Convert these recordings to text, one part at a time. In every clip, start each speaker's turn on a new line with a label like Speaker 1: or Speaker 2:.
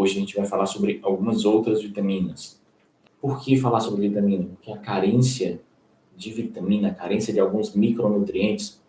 Speaker 1: Hoje a gente vai falar sobre algumas outras vitaminas. Por que falar sobre vitamina? Porque a carência de vitamina, a carência de alguns micronutrientes,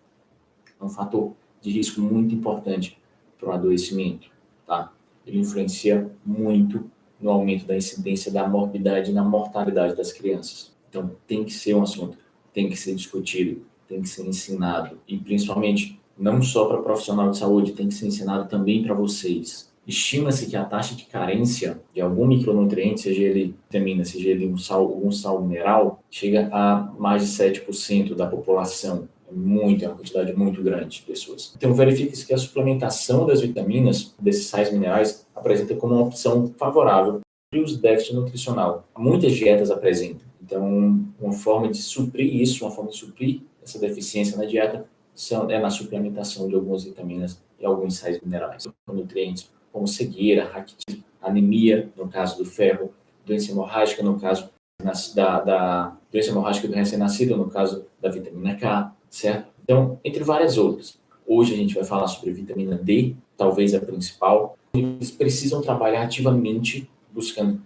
Speaker 1: é um fator de risco muito importante para o adoecimento, tá? Ele influencia muito no aumento da incidência da morbidade e na mortalidade das crianças. Então, tem que ser um assunto, tem que ser discutido, tem que ser ensinado. E, principalmente, não só para profissional de saúde, tem que ser ensinado também para vocês. Estima-se que a taxa de carência de algum micronutriente, seja ele vitamina, seja ele algum sal mineral, chega a mais de 7% da população. É uma quantidade muito grande de pessoas. Então, verifique-se que a suplementação das vitaminas, desses sais minerais, apresenta como uma opção favorável para os déficits nutricional. Muitas dietas apresentam. Então, uma forma de suprir isso, uma forma de suprir essa deficiência na dieta, é na suplementação de algumas vitaminas e alguns sais minerais. Nutrientes como cegueira, raquitismo, anemia, no caso do ferro, doença hemorrágica, no caso da doença hemorrágica do recém-nascido, no caso da vitamina K, certo? Então, entre várias outras. Hoje a gente vai falar sobre a vitamina D, talvez a principal. Eles precisam trabalhar ativamente buscando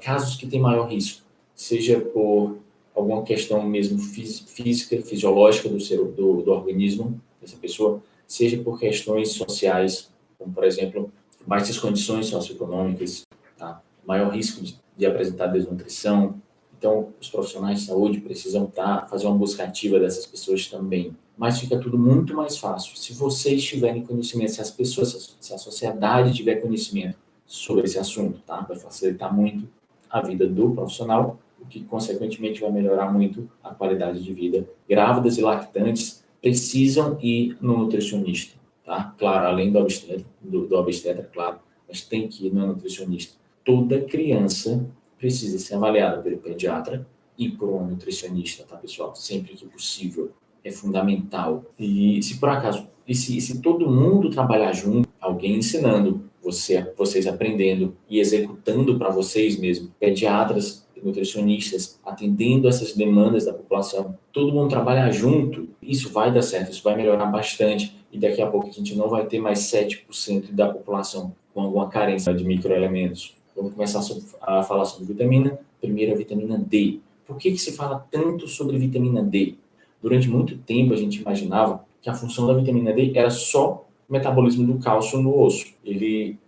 Speaker 1: casos que têm maior risco, seja por alguma questão mesmo física, fisiológica do organismo dessa pessoa, seja por questões sociais, como, por exemplo, baixas condições socioeconômicas, tá? Maior risco de apresentar desnutrição. Então, os profissionais de saúde precisam fazer uma busca ativa dessas pessoas também. Mas fica tudo muito mais fácil se vocês tiverem conhecimento, se as pessoas, se a sociedade tiver conhecimento sobre esse assunto, tá? Vai facilitar muito a vida do profissional, o que, consequentemente, vai melhorar muito a qualidade de vida. Grávidas e lactantes precisam ir no nutricionista, tá? Claro, além do obstetra, claro, mas tem que ir no nutricionista. Toda criança precisa ser avaliada pelo pediatra e por um nutricionista, tá, pessoal? Sempre que possível. É fundamental. E se por acaso, se todo mundo trabalhar junto, alguém ensinando, vocês aprendendo e executando para vocês mesmos, pediatras, nutricionistas, atendendo essas demandas da população, todo mundo trabalhar junto, isso vai dar certo, isso vai melhorar bastante. E daqui a pouco a gente não vai ter mais 7% da população com alguma carência de microelementos. Vamos começar a falar sobre vitamina. Primeiro, a vitamina D. Por que se fala tanto sobre vitamina D? Durante muito tempo, a gente imaginava que a função da vitamina D era só o metabolismo do cálcio no osso.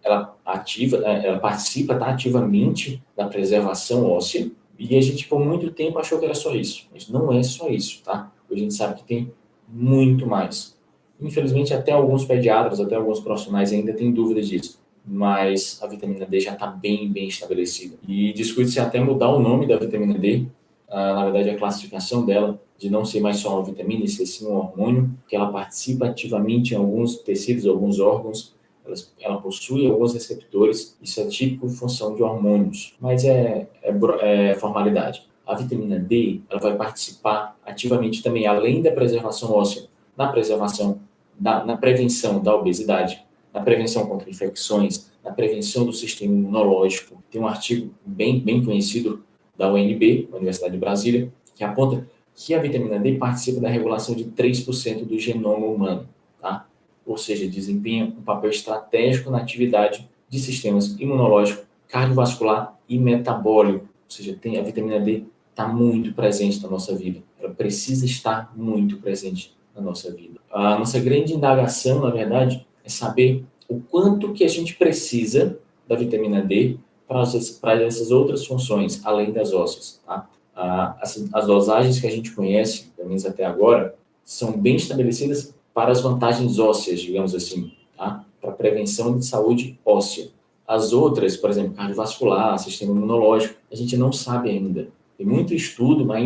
Speaker 1: Ela participa ativamente da preservação óssea, e a gente, por muito tempo, achou que era só isso. Mas não é só isso, tá? Hoje a gente sabe que tem muito mais. Infelizmente, até alguns pediatras, até alguns profissionais ainda têm dúvidas disso. Mas a vitamina D já está bem estabelecida. E discute-se até mudar o nome da vitamina D, na verdade a classificação dela, de não ser mais só uma vitamina, e ser sim um hormônio, que ela participa ativamente em alguns tecidos, alguns órgãos, ela possui alguns receptores, isso é típico em função de hormônios, mas é formalidade. A vitamina D, ela vai participar ativamente também, além da preservação óssea, na prevenção da obesidade, na prevenção contra infecções, na prevenção do sistema imunológico. Tem um artigo bem conhecido da UNB, Universidade de Brasília, que aponta que a vitamina D participa da regulação de 3% do genoma humano, tá? Ou seja, desempenha um papel estratégico na atividade de sistemas imunológico, cardiovascular e metabólico. Ou seja, a vitamina D está muito presente na nossa vida. Ela precisa estar muito presente na nossa vida. A nossa grande indagação, na verdade, é saber o quanto que a gente precisa da vitamina D para essas outras funções, além das ósseas, tá? As dosagens que a gente conhece, pelo menos até agora, são bem estabelecidas para as vantagens ósseas, digamos assim, tá? Para prevenção de saúde óssea. As outras, por exemplo, cardiovascular, sistema imunológico, a gente não sabe ainda. Tem muito estudo, mas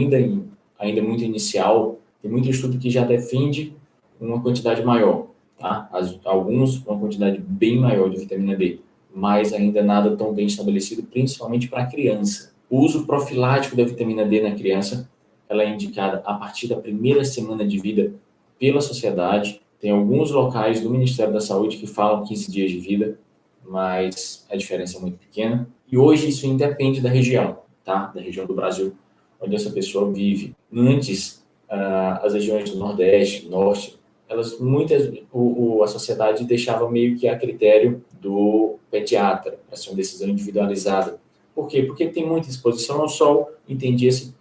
Speaker 1: ainda muito inicial, tem muito estudo que já defende uma quantidade maior, tá? Alguns, uma quantidade bem maior de vitamina D, mas ainda nada tão bem estabelecido, principalmente para a criança. O uso profilático da vitamina D na criança, ela é indicada a partir da primeira semana de vida pela sociedade. Tem alguns locais do Ministério da Saúde que falam 15 dias de vida, mas a diferença é muito pequena. E hoje isso independe da região, tá? Da região do Brasil onde essa pessoa vive. Antes, as regiões do Nordeste, Norte, a sociedade deixava meio que a critério do pediatra, para ser uma decisão individualizada. Por quê? Porque tem muita exposição ao sol, entendia-se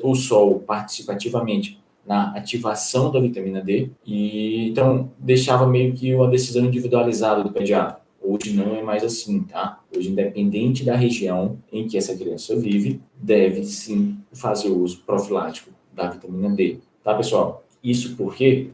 Speaker 1: o sol participativamente na ativação da vitamina D, e então deixava meio que uma decisão individualizada do pediatra. Hoje não é mais assim, tá? Hoje, independente da região em que essa criança vive, deve sim fazer o uso profilático da vitamina D, tá, pessoal? Isso porque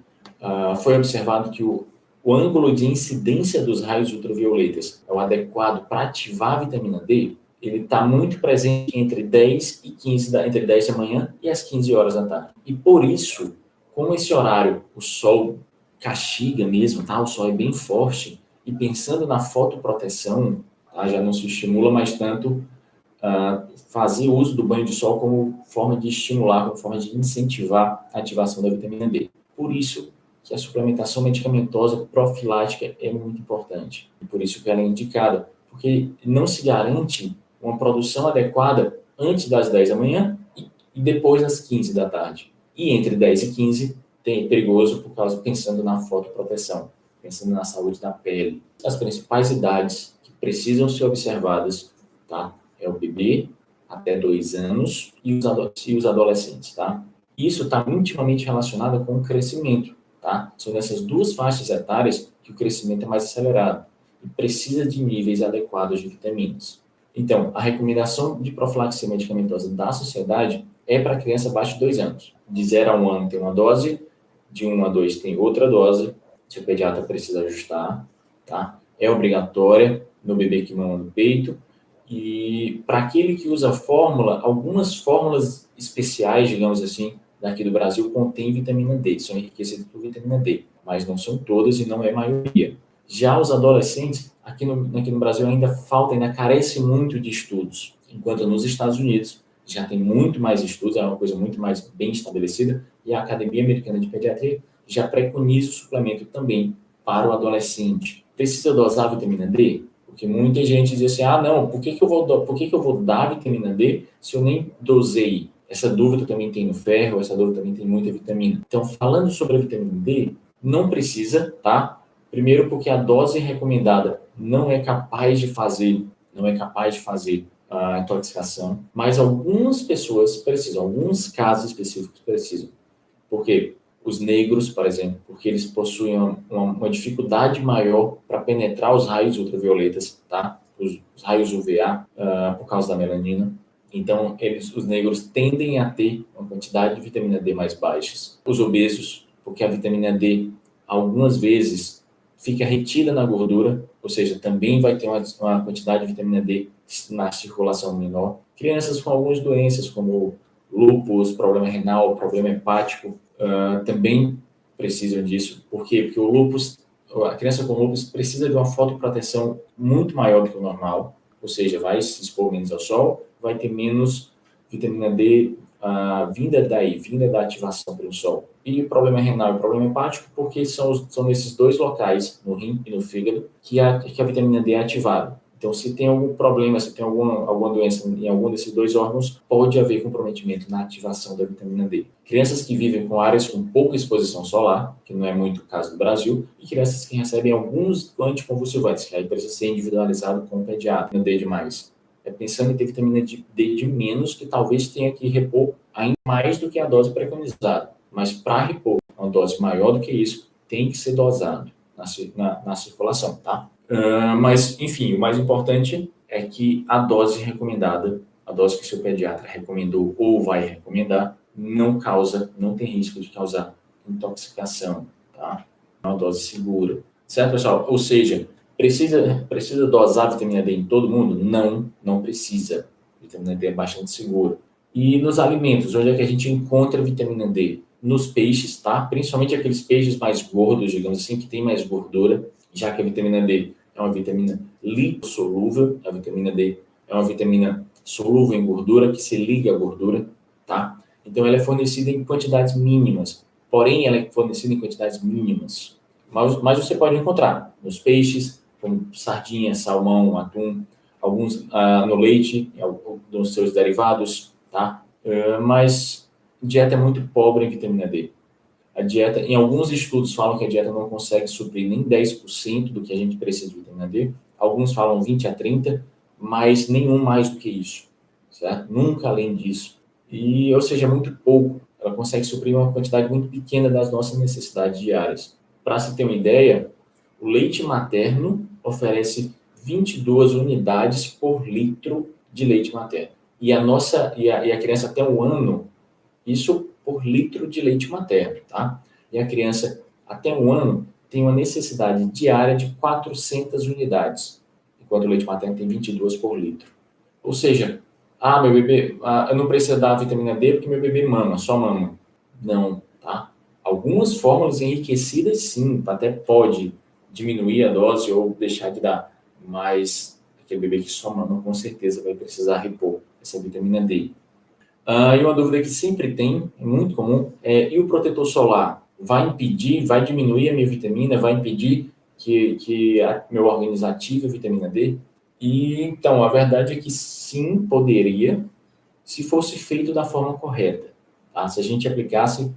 Speaker 1: foi observado que o ângulo de incidência dos raios ultravioletas é o adequado para ativar a vitamina D, ele está muito presente entre 10 e 15 entre 10 da manhã e as 15 horas da tarde. E por isso, como esse horário o sol castiga mesmo, tá? O sol é bem forte, e pensando na fotoproteção, tá? Já não se estimula mais tanto fazer uso do banho de sol como forma de estimular, como forma de incentivar a ativação da vitamina D. Por isso que a suplementação medicamentosa profilática é muito importante. E por isso que ela é indicada, porque não se garante uma produção adequada antes das 10 da manhã e depois das 15 da tarde. E entre 10 e 15 é perigoso pensando na fotoproteção, pensando na saúde da pele. As principais idades que precisam ser observadas, tá? É o bebê até 2 anos e os adolescentes, tá? Isso está intimamente relacionado com o crescimento, tá? São nessas duas faixas etárias que o crescimento é mais acelerado e precisa de níveis adequados de vitaminas. Então, a recomendação de profilaxia medicamentosa da sociedade é para criança abaixo de 2 anos. De 0 a 1 ano tem uma dose, de 1 a 2 tem outra dose, se o pediatra precisa ajustar, tá? É obrigatória no bebê que mama no peito. E para aquele que usa fórmula, algumas fórmulas especiais, digamos assim, daqui do Brasil, contêm vitamina D, são enriquecidas por vitamina D, mas não são todas e não é a maioria. Já os adolescentes, aqui no Brasil ainda carece muito de estudos, enquanto nos Estados Unidos já tem muito mais estudos, é uma coisa muito mais bem estabelecida, e a Academia Americana de Pediatria já preconiza o suplemento também para o adolescente. Precisa dosar a vitamina D? Porque muita gente diz assim, não, por que eu vou dar vitamina D se eu nem dosei? Essa dúvida também tem no ferro, essa dúvida também tem muita vitamina. Então, falando sobre a vitamina D, não precisa, tá? Primeiro porque a dose recomendada não é capaz de fazer a intoxicação, mas algumas pessoas precisam, alguns casos específicos precisam. Por quê? Os negros, por exemplo, porque eles possuem uma dificuldade maior para penetrar os raios ultravioletas, tá? Os raios UVA, por causa da melanina. Então, os negros tendem a ter uma quantidade de vitamina D mais baixas. Os obesos, porque a vitamina D, algumas vezes, fica retida na gordura, ou seja, também vai ter uma quantidade de vitamina D na circulação menor. Crianças com algumas doenças, como lúpus, problema renal, problema hepático, também precisam disso. Por quê? Porque o lúpus, a criança com lúpus precisa de uma fotoproteção muito maior do que o normal, ou seja, vai se expor menos ao sol, vai ter menos vitamina D vinda da ativação pelo sol. E o problema renal e o problema hepático, porque são nesses dois locais, no rim e no fígado, que a vitamina D é ativada. Então, se tem algum problema, se tem alguma doença em algum desses dois órgãos, pode haver comprometimento na ativação da vitamina D. Crianças que vivem com áreas com pouca exposição solar, que não é muito o caso do Brasil, e crianças que recebem alguns anticonvulsivantes, que aí precisa ser individualizado com o pediatra, não D demais. Pensando em ter vitamina D de menos, que talvez tenha que repor ainda mais do que a dose preconizada. Mas para repor uma dose maior do que isso, tem que ser dosado na circulação, tá? Mas, enfim, o mais importante é que a dose recomendada, a dose que o seu pediatra recomendou ou vai recomendar, não tem risco de causar intoxicação, tá? É uma dose segura. Certo, pessoal? Ou seja, precisa dosar a vitamina D em todo mundo? Não precisa. A vitamina D é bastante segura. E nos alimentos, onde é que a gente encontra a vitamina D? Nos peixes, tá? Principalmente aqueles peixes mais gordos, digamos assim, que tem mais gordura, já que a vitamina D é uma vitamina lipossolúvel, a vitamina D é uma vitamina solúvel em gordura, que se liga à gordura, tá? Então, ela é fornecida em quantidades mínimas, porém, ela é fornecida em quantidades mínimas. Mas você pode encontrar nos peixes, como sardinha, salmão, atum, alguns no leite, nos seus derivados, tá? Mas dieta é muito pobre em vitamina D. A dieta, em alguns estudos falam que a dieta não consegue suprir nem 10% do que a gente precisa de vitamina D. Alguns falam 20 a 30, mas nenhum mais do que isso, certo? Nunca além disso. E, ou seja, muito pouco. Ela consegue suprir uma quantidade muito pequena das nossas necessidades diárias. Para se ter uma ideia, o leite materno oferece 22 unidades por litro de leite materno. E a criança até 1 ano, isso por litro de leite materno, tá? E a criança até 1 ano tem uma necessidade diária de 400 unidades, enquanto o leite materno tem 22 por litro. Ou seja, meu bebê, eu não preciso dar vitamina D porque meu bebê mama, só mama. Não, tá? Algumas fórmulas enriquecidas, sim, até pode diminuir a dose ou deixar de dar, mas aquele bebê que só mama, com certeza vai precisar repor essa vitamina D. E uma dúvida que sempre tem, é muito comum, e o protetor solar vai impedir, vai diminuir a minha vitamina, vai impedir que meu organismo ative a vitamina D? E então, a verdade é que sim, poderia, se fosse feito da forma correta. Tá? Se a gente aplicasse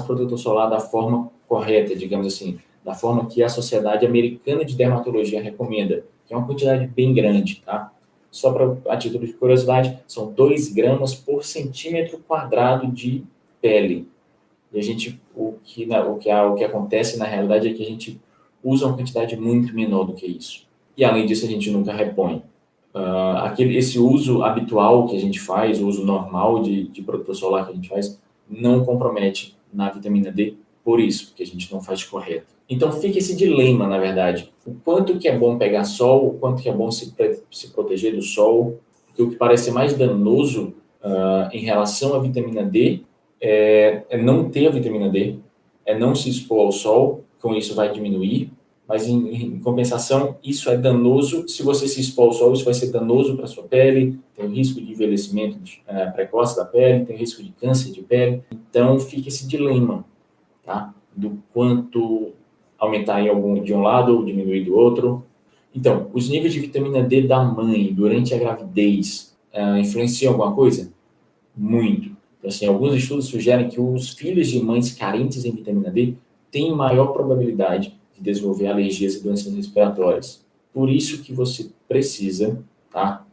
Speaker 1: protetor solar da forma correta, digamos assim, da forma que a Sociedade Americana de Dermatologia recomenda, que é uma quantidade bem grande, tá? Só a título de curiosidade, são 2 gramas por centímetro quadrado de pele. E o que acontece na realidade é que a gente usa uma quantidade muito menor do que isso. E além disso, a gente nunca repõe. Esse uso habitual que a gente faz, o uso normal de protetor solar que a gente faz, não compromete na vitamina D, por isso, porque a gente não faz correto. Então fica esse dilema, na verdade. O quanto que é bom pegar sol, o quanto que é bom se proteger do sol, porque o que parece mais danoso em relação à vitamina D é não ter a vitamina D, é não se expor ao sol, com isso vai diminuir, mas em compensação, isso é danoso. Se você se expor ao sol, isso vai ser danoso para a sua pele, tem risco de envelhecimento precoce da pele, tem risco de câncer de pele. Então, fica esse dilema, tá? Do quanto aumentar de um lado ou diminuir do outro. Então, os níveis de vitamina D da mãe durante a gravidez influenciam alguma coisa? Muito. Então, assim, alguns estudos sugerem que os filhos de mães carentes em vitamina D têm maior probabilidade de desenvolver alergias e doenças respiratórias. Por isso que você precisa, tá?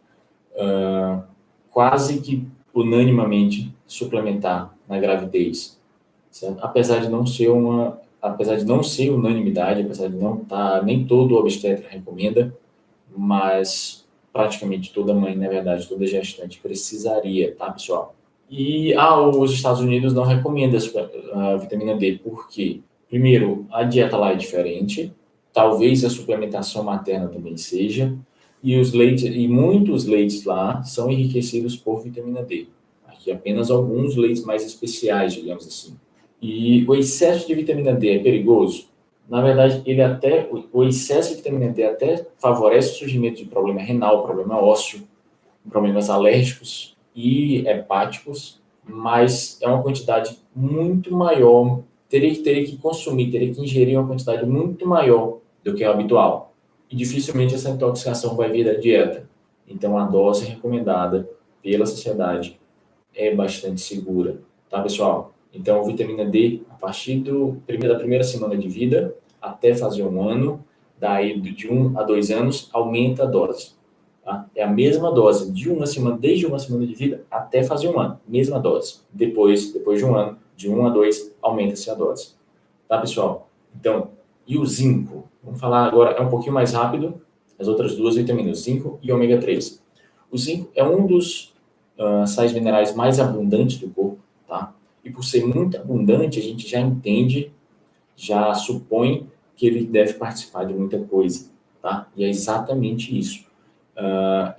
Speaker 1: Quase que unanimamente suplementar na gravidez, certo? Apesar de não ser unanimidade, apesar de não estar, nem todo obstetra recomenda, mas praticamente toda mãe, na verdade, toda gestante precisaria, tá, pessoal? E os Estados Unidos não recomendam a vitamina D, por quê? Primeiro, a dieta lá é diferente, talvez a suplementação materna também seja, e muitos leites lá são enriquecidos por vitamina D. Aqui apenas alguns leites mais especiais, digamos assim. E o excesso de vitamina D é perigoso? Na verdade, o excesso de vitamina D até favorece o surgimento de problema renal, problema ósseo, problemas alérgicos e hepáticos, mas é uma quantidade muito maior, teria que ingerir uma quantidade muito maior do que é o habitual. E dificilmente essa intoxicação vai vir da dieta. Então, a dose recomendada pela sociedade é bastante segura, tá, pessoal? Então, vitamina D, a partir da primeira semana de vida, até fazer 1 ano, daí de 1 a 2 anos, aumenta a dose. Tá? É a mesma dose desde 1 semana de vida até fazer 1 ano, mesma dose. Depois de 1 ano, de 1 a 2, aumenta-se a dose. Tá, pessoal? Então, e o zinco? Vamos falar agora, é um pouquinho mais rápido, as outras duas vitaminas, zinco e ômega 3. O zinco é um dos sais minerais mais abundantes do corpo, tá? E por ser muito abundante, a gente já entende, já supõe que ele deve participar de muita coisa, tá? E é exatamente isso.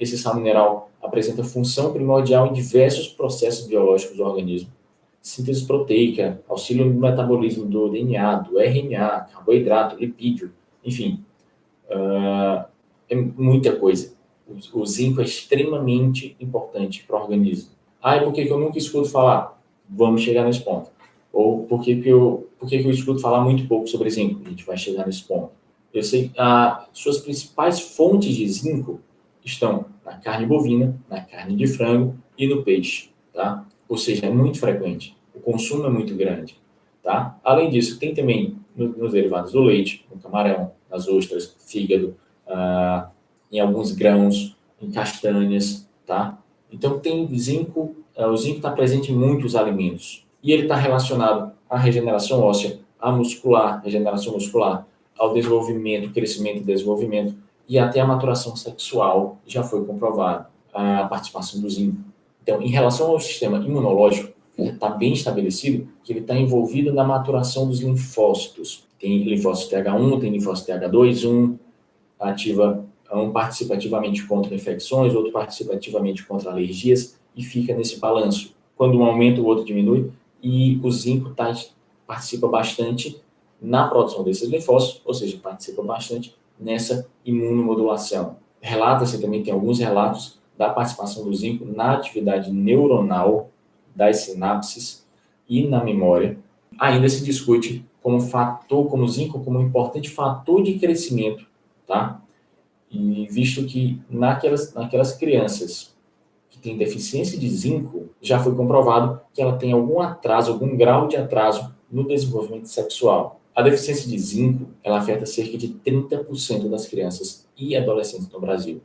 Speaker 1: Esse sal mineral apresenta função primordial em diversos processos biológicos do organismo. Síntese proteica, auxílio no metabolismo do DNA, do RNA, carboidrato, lipídio, enfim, é muita coisa. O zinco é extremamente importante para o organismo. E por que eu nunca escuto falar? Vamos chegar nesse ponto. Ou por que eu escuto falar muito pouco sobre zinco? A gente vai chegar nesse ponto. Eu sei, suas principais fontes de zinco estão na carne bovina, na carne de frango e no peixe, tá? Ou seja, é muito frequente. O consumo é muito grande, tá? Além disso, tem também nos derivados do leite, no camarão, nas ostras, fígado, em alguns grãos, em castanhas, tá? Então, tem zinco, o zinco está presente em muitos alimentos. E ele está relacionado à regeneração óssea, à muscular, regeneração muscular, ao desenvolvimento, crescimento e desenvolvimento, e até a maturação sexual, já foi comprovado a participação do zinco. Então, em relação ao sistema imunológico, está bem estabelecido que ele está envolvido na maturação dos linfócitos. Tem linfócito TH1, tem linfócito TH2, um ativa, um participa ativamente contra infecções, outro participa ativamente contra alergias, e fica nesse balanço. Quando um aumenta, o outro diminui, e o zinco participa bastante na produção desses linfócitos, ou seja, participa bastante nessa imunomodulação. Relata-se também, tem alguns relatos da participação do zinco na atividade neuronal das sinapses e na memória. Ainda se discute como o zinco como um importante fator de crescimento, tá? E visto que naquelas crianças que têm deficiência de zinco, já foi comprovado que ela tem algum atraso, algum grau de atraso no desenvolvimento sexual. A deficiência de zinco, ela afeta cerca de 30% das crianças e adolescentes no Brasil,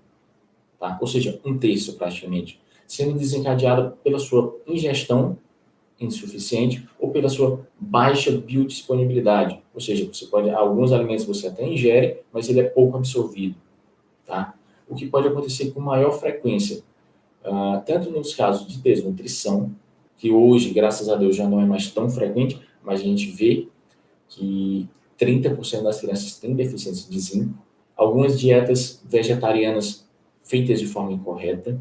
Speaker 1: tá? Ou seja, um terço praticamente, sendo desencadeada pela sua ingestão insuficiente ou pela sua baixa biodisponibilidade. Ou seja, alguns alimentos você até ingere, mas ele é pouco absorvido, tá? O que pode acontecer com maior frequência, tanto nos casos de desnutrição, que hoje, graças a Deus, já não é mais tão frequente, mas a gente vê que 30% das crianças têm deficiência de zinco. Algumas dietas vegetarianas feitas de forma incorreta,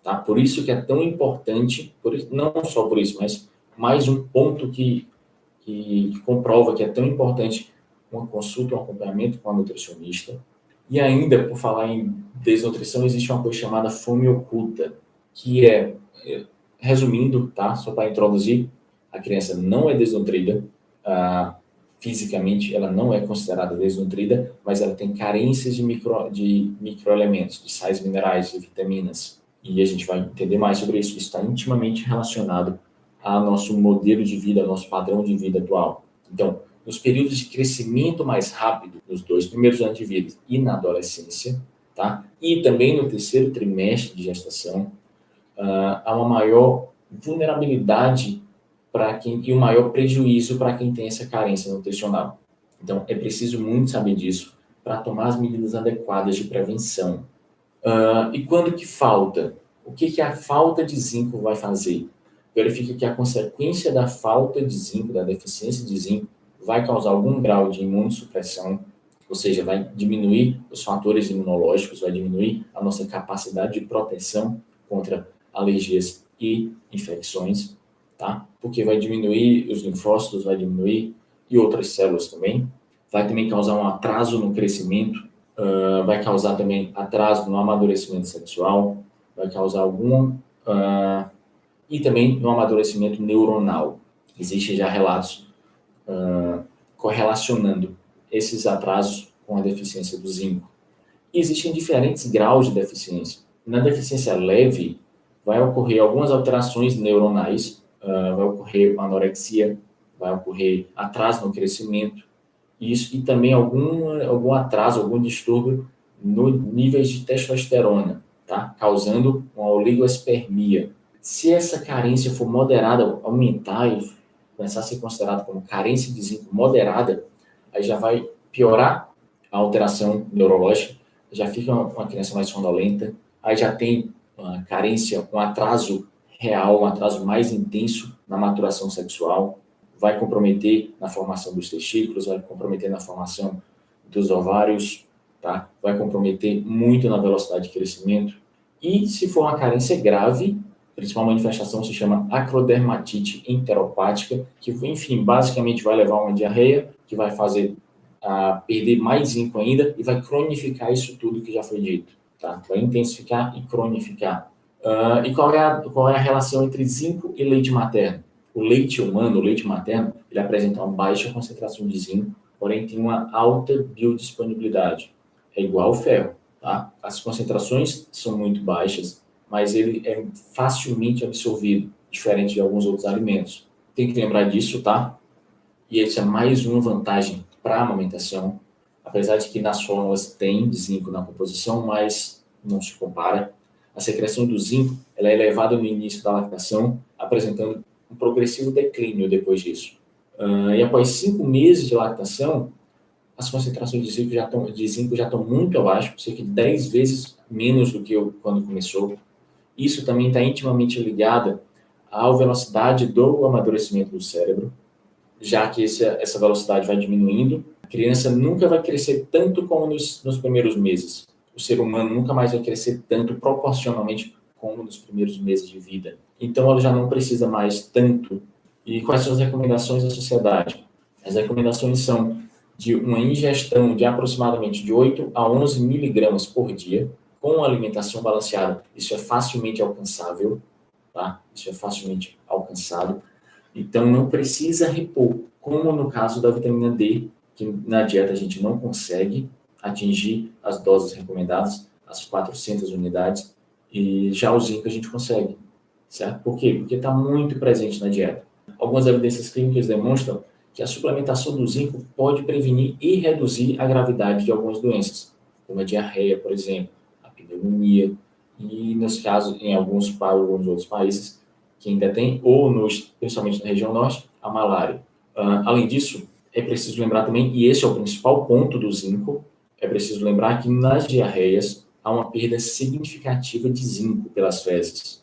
Speaker 1: tá? Por isso que é tão importante, não só por isso, mas mais um ponto que comprova que é tão importante uma consulta, um acompanhamento com a nutricionista. E ainda, por falar em desnutrição, existe uma coisa chamada fome oculta, que resumindo, tá? Só para introduzir, a criança não é desnutrida, fisicamente ela não é considerada desnutrida, mas ela tem carências de microelementos, de sais minerais, de vitaminas. E a gente vai entender mais sobre isso. Isso está intimamente relacionado ao nosso modelo de vida, ao nosso padrão de vida atual. Então, nos períodos de crescimento mais rápido, nos 2 primeiros anos de vida e na adolescência, tá? E também no terceiro trimestre de gestação, há uma maior vulnerabilidade e um maior prejuízo para quem tem essa carência nutricional. Então, é preciso muito saber disso para tomar as medidas adequadas de prevenção. E quando que falta? O que a falta de zinco vai fazer? Verifica que a consequência da falta de zinco, da deficiência de zinco, vai causar algum grau de imunossupressão, ou seja, vai diminuir os fatores imunológicos, vai diminuir a nossa capacidade de proteção contra alergias e infecções, tá? Porque vai diminuir os linfócitos, vai diminuir, e outras células também. Vai também causar um atraso no crescimento, vai causar também atraso no amadurecimento sexual, vai causar e também no amadurecimento neuronal. Existem já relatos correlacionando esses atrasos com a deficiência do zinco. E existem diferentes graus de deficiência. Na deficiência leve, vai ocorrer algumas alterações neuronais, vai ocorrer anorexia, vai ocorrer atraso no crescimento, e também algum atraso, algum distúrbio no níveis de testosterona, tá? Causando uma oligoespermia. Se essa carência for moderada, aumentar e começar a ser considerada como carência de zinco moderada, aí já vai piorar a alteração neurológica, já fica uma criança mais sonolenta, aí já tem uma carência, um atraso real, um atraso mais intenso na maturação sexual, vai comprometer na formação dos testículos, vai comprometer na formação dos ovários, tá? Vai comprometer muito na velocidade de crescimento. E se for uma carência grave, a principal manifestação se chama acrodermatite enteropática, que, enfim, basicamente vai levar a uma diarreia, que vai fazer perder mais zinco ainda e vai cronificar isso tudo que já foi dito, tá? Vai intensificar e cronificar. E qual é a relação entre zinco e leite materno? O leite humano, o leite materno, ele apresenta uma baixa concentração de zinco, porém tem uma alta biodisponibilidade. É igual ao ferro, tá? As concentrações são muito baixas, mas ele é facilmente absorvido, diferente de alguns outros alimentos. Tem que lembrar disso, tá? e essa é mais uma vantagem para a amamentação, apesar de que nas fórmulas tem zinco na composição, mas não se compara. A secreção do zinco ela é elevada no início da lactação, apresentando um progressivo declínio depois disso. E após 5 meses de lactação, as concentrações de zinco já estão muito abaixo, cerca de 10 vezes menos do que quando começou. Isso também está intimamente ligado à velocidade do amadurecimento do cérebro, já que essa velocidade vai diminuindo. A criança nunca vai crescer tanto como nos primeiros meses. O ser humano nunca mais vai crescer tanto proporcionalmente como nos primeiros meses de vida. Então, ela já não precisa mais tanto. E quais são as recomendações da sociedade? As recomendações são de uma ingestão de aproximadamente de 8 a 11 miligramas por dia, com alimentação balanceada. Isso é facilmente alcançável, tá? Isso é facilmente alcançado. Então, não precisa repor, como no caso da vitamina D, que na dieta a gente não consegue atingir as doses recomendadas, as 400 unidades, e já o zinco a gente consegue, certo? Por quê? Porque está muito presente na dieta. Algumas evidências clínicas demonstram que a suplementação do zinco pode prevenir e reduzir a gravidade de algumas doenças, como a diarreia, por exemplo, a pneumonia, e nos casos, em alguns outros países, que ainda tem, ou principalmente na região norte, a malária. Além disso, é preciso lembrar também, e esse é o principal ponto do zinco, é preciso lembrar que nas diarreias há uma perda significativa de zinco pelas fezes,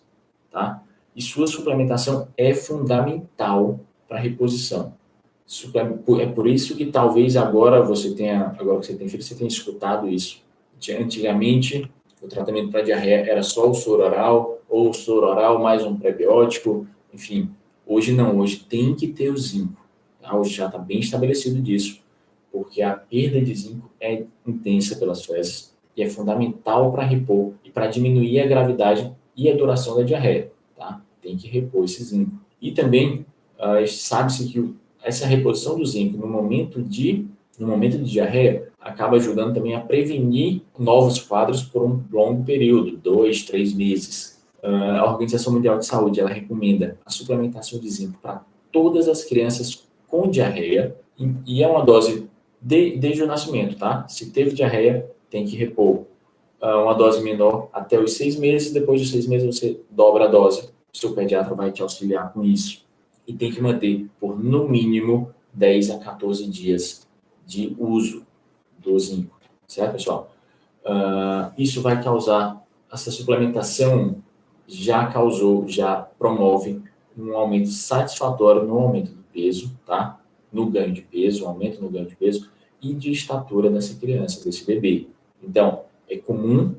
Speaker 1: tá? E sua suplementação é fundamental para a reposição. É por isso que talvez agora que você tem filho, você tenha escutado isso. Antigamente, o tratamento para diarreia era só o soro oral, ou o soro oral mais um prebiótico, enfim. Hoje não, hoje tem que ter o zinco. Tá? Hoje já está bem estabelecido disso, porque a perda de zinco é intensa pelas fezes e é fundamental para repor e para diminuir a gravidade e a duração da diarreia. Tá? Tem que repor esse zinco. E também sabe-se que essa reposição do zinco no momento de diarreia acaba ajudando também a prevenir novos quadros por um longo período, 2, 3 meses. A Organização Mundial de Saúde ela recomenda a suplementação de zinco para todas as crianças com diarreia e é uma dose desde o nascimento, tá? Se teve diarreia, tem que repor uma dose menor até os 6 meses, depois de 6 meses você dobra a dose. O seu pediatra vai te auxiliar com isso. E tem que manter por, no mínimo, 10 a 14 dias de uso do zinco, certo, pessoal? Isso vai causar, essa suplementação já promove um aumento satisfatório no aumento do peso, tá? No ganho de peso, um aumento no ganho de peso e de estatura dessa criança, desse bebê. Então, é comum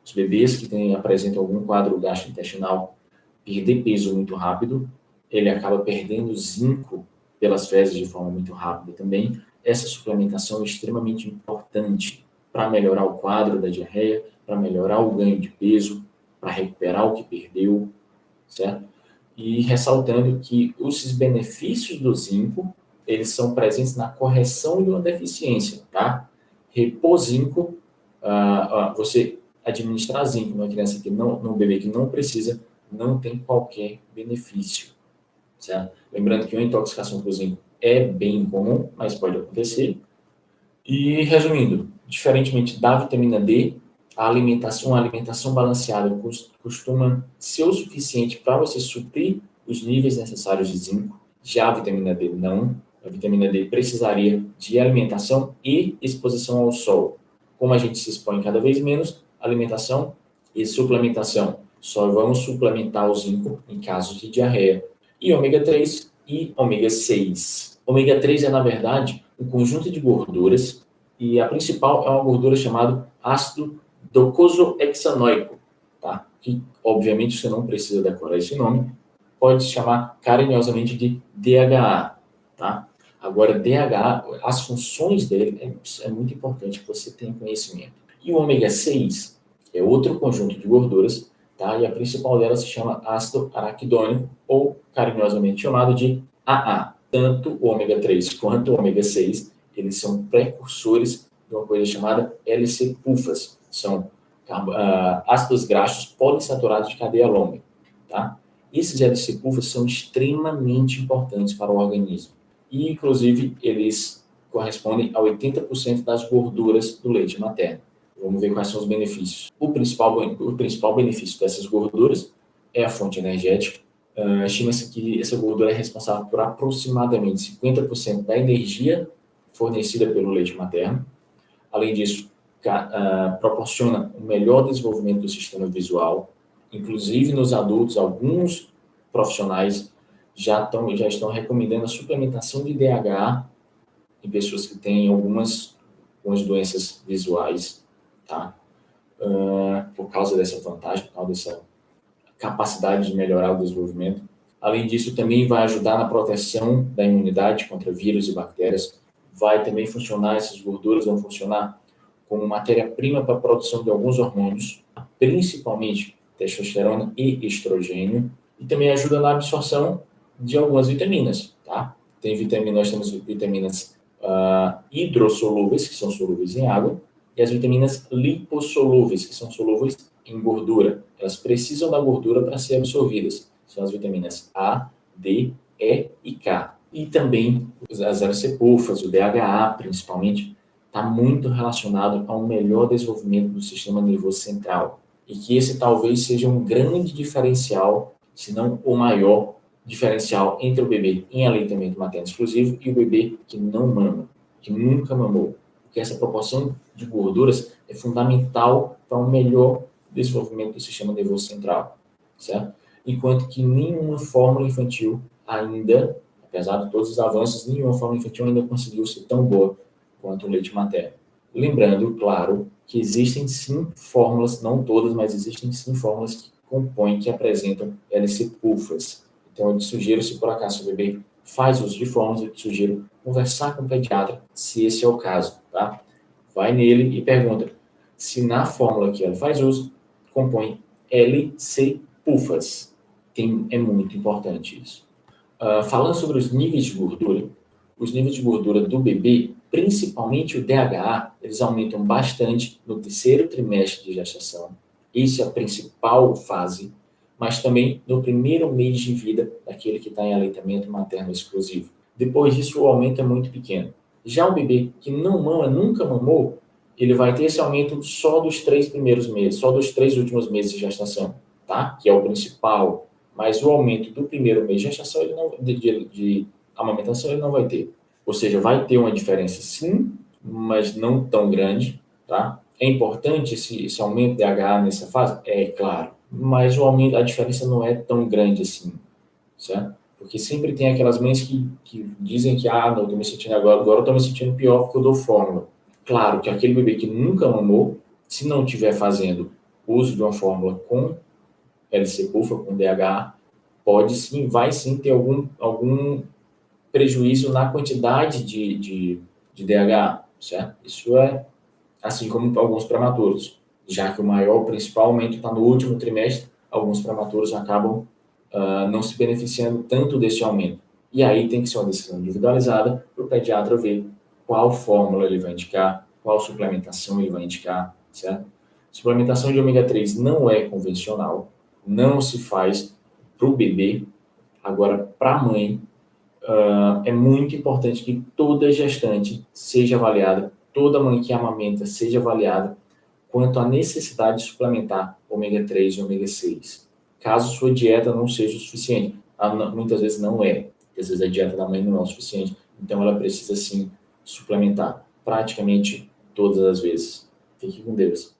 Speaker 1: os bebês que apresentam algum quadro gastrointestinal perder peso muito rápido, ele acaba perdendo zinco pelas fezes de forma muito rápida também. Essa suplementação é extremamente importante para melhorar o quadro da diarreia, para melhorar o ganho de peso, para recuperar o que perdeu, certo? E ressaltando que esses benefícios do zinco, eles são presentes na correção de uma deficiência, tá? Repor zinco, você administrar zinco numa criança num bebê que não precisa, não tem qualquer benefício, certo? Lembrando que uma intoxicação por zinco é bem comum, mas pode acontecer. E, resumindo, diferentemente da vitamina D, uma alimentação balanceada costuma ser o suficiente para você suprir os níveis necessários de zinco. Já a vitamina D não. A vitamina D precisaria de alimentação e exposição ao sol. Como a gente se expõe cada vez menos, alimentação e suplementação. Só vamos suplementar o zinco em casos de diarreia. E ômega 3 e ômega 6. Ômega 3 é, na verdade, um conjunto de gorduras, e a principal é uma gordura chamada ácido docosahexaenoico, tá? Que, obviamente, você não precisa decorar esse nome, pode se chamar carinhosamente de DHA, tá? Agora, DHA, as funções dele é muito importante que você tenha conhecimento. E o ômega 6 é outro conjunto de gorduras, tá? E a principal delas se chama ácido araquidônico, ou carinhosamente chamado de AA. Tanto o ômega 3 quanto o ômega 6, eles são precursores de uma coisa chamada LC-PUFAs. São ácidos graxos poliinsaturados de cadeia longa, tá? Esses LC-PUFAs são extremamente importantes para o organismo. e, inclusive, eles correspondem a 80% das gorduras do leite materno. Vamos ver quais são os benefícios. O principal benefício dessas gorduras é a fonte energética. Estima-se que essa gordura é responsável por aproximadamente 50% da energia fornecida pelo leite materno. Além disso, proporciona um melhor desenvolvimento do sistema visual. Inclusive, nos adultos, alguns profissionais já estão recomendando a suplementação de DHA em pessoas que têm algumas doenças visuais, tá? Por causa dessa vantagem, por causa dessa capacidade de melhorar o desenvolvimento. Além disso, também vai ajudar na proteção da imunidade contra vírus e bactérias. Vai também funcionar, essas gorduras vão funcionar como matéria-prima para a produção de alguns hormônios, principalmente testosterona e estrogênio, e também ajuda na absorção de algumas vitaminas, tá? Nós temos vitaminas hidrossolúveis, que são solúveis em água, e as vitaminas lipossolúveis, que são solúveis em gordura. Elas precisam da gordura para ser absorvidas. São as vitaminas A, D, E e K. E também as LC-PUFAs, o DHA, principalmente, está muito relacionado a um melhor desenvolvimento do sistema nervoso central. E que esse talvez seja um grande diferencial, se não o maior diferencial entre o bebê em aleitamento materno exclusivo e o bebê que não mama, que nunca mamou. Porque essa proporção de gorduras é fundamental para um melhor desenvolvimento do sistema nervoso central, certo? Enquanto que nenhuma fórmula infantil ainda, apesar de todos os avanços, nenhuma fórmula infantil ainda conseguiu ser tão boa quanto o leite materno. Lembrando, claro, que existem sim fórmulas, não todas, mas existem sim fórmulas que compõem, que apresentam LC-PUFAs. Então, eu te sugiro, se por acaso o bebê faz uso de fórmulas, eu te sugiro conversar com o pediatra, se esse é o caso, tá? Vai nele e pergunta se na fórmula que ela faz uso, compõe LC-PUFAs. É muito importante isso. Falando sobre os níveis de gordura do bebê, principalmente o DHA, eles aumentam bastante no terceiro trimestre de gestação. Isso é a principal fase, mas também no primeiro mês de vida daquele que está em aleitamento materno exclusivo. Depois disso, o aumento é muito pequeno. Já o bebê que não mama, nunca mamou, ele vai ter esse aumento só dos 3 primeiros meses, só dos 3 últimos meses de gestação, tá? Que é o principal. Mas o aumento do primeiro mês de gestação, de amamentação, ele não vai ter. Ou seja, vai ter uma diferença sim, mas não tão grande, tá? É importante esse aumento de DHA nessa fase? É claro. Mas a diferença não é tão grande assim, certo? Porque sempre tem aquelas mães que dizem que, não, estou me sentindo agora eu estou me sentindo pior porque eu dou fórmula. Claro que aquele bebê que nunca mamou, se não estiver fazendo uso de uma fórmula com LC-PUFA, com DHA, vai sim ter algum prejuízo na quantidade de DHA, certo? Isso é assim como alguns prematuros, já que o principal aumento está no último trimestre, alguns prematuros acabam não se beneficiando tanto desse aumento. E aí tem que ser uma decisão individualizada para o pediatra ver qual fórmula ele vai indicar, qual suplementação ele vai indicar, certo? Suplementação de ômega 3 não é convencional, não se faz para o bebê. Agora, para a mãe, é muito importante que toda gestante seja avaliada, toda mãe que amamenta seja avaliada quanto à necessidade de suplementar ômega 3 e ômega 6. Caso sua dieta não seja o suficiente, muitas vezes não é, às vezes a dieta da mãe não é o suficiente, então ela precisa sim suplementar, praticamente todas as vezes. Fique com Deus.